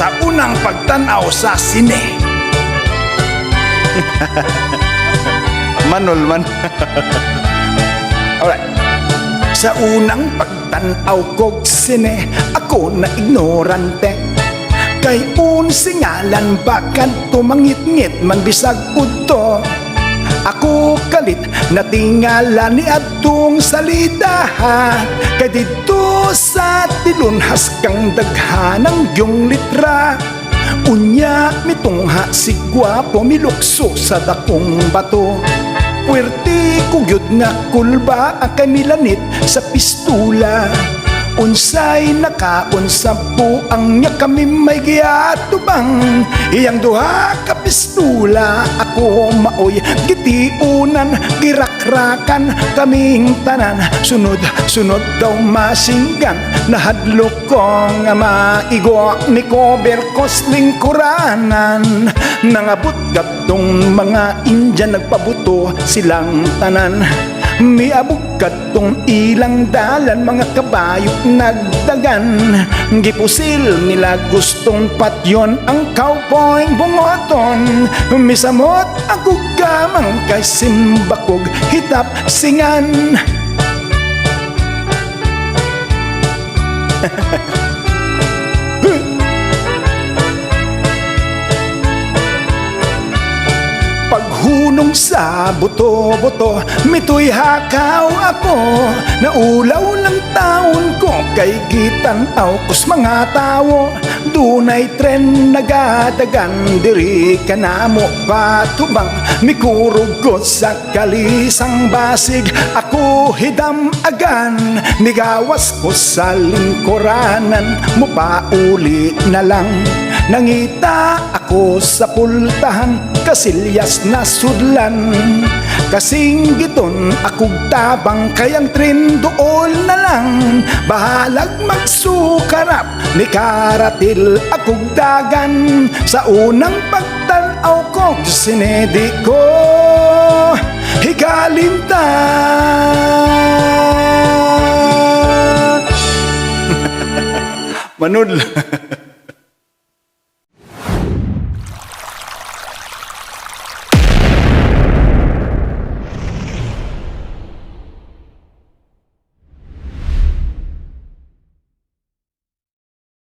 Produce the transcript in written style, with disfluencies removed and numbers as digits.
sa unang pagtanaw sa sine. Manol man. Alright. Sa unang pagtanaw kog sine, ako na ignorante. Kay unsingalan bakit tumangit-ngit man bisag udto. Ako kalit na tingala ni atong salita, kay dito sa tilunhas kang daghanang yung litra. Unya mitungha si gwapo milukso sa dakong bato. Puwerte kugyot nga kulba akay milanit sa pistula. Unsay nakaunsa po ang nya kami may giyatubang. Iyang duha ka pistula ako maoy gitiunan, girakrakan kaming tanan. Sunod daw masinggan, nahadlok ko nga maigo ni cover kosling kuranan. Nangabot gatong mga Indian, nagpabuto silang tanan. Miabog katong ilang dalan, mga kabayo nagdagan. Gipusil nila gustong patyon ang cowboy bungoton. Misamot ako gamang kay simbakog hitap singan. Paghunong sa buto-buto, mito'y hakaw ako. Naulaw lang taon ko kay gitanaw kus mga tao. Dunay tren nagadagan, diri ka na mo patubang. Mikurog ko sa kalisang basig, ako hidam agan. Nigawas ko sa lingkuranan, mupauli na lang. Nangita ako sa pultahan, kasilyas na sudlan. Kasing giton akog tabang, kayang tren dool na lang. Bahalag magsukarap, ni karatil akog dagan. Sa unang pagtanaw ko, sinedi ko hikalimtan. Manul.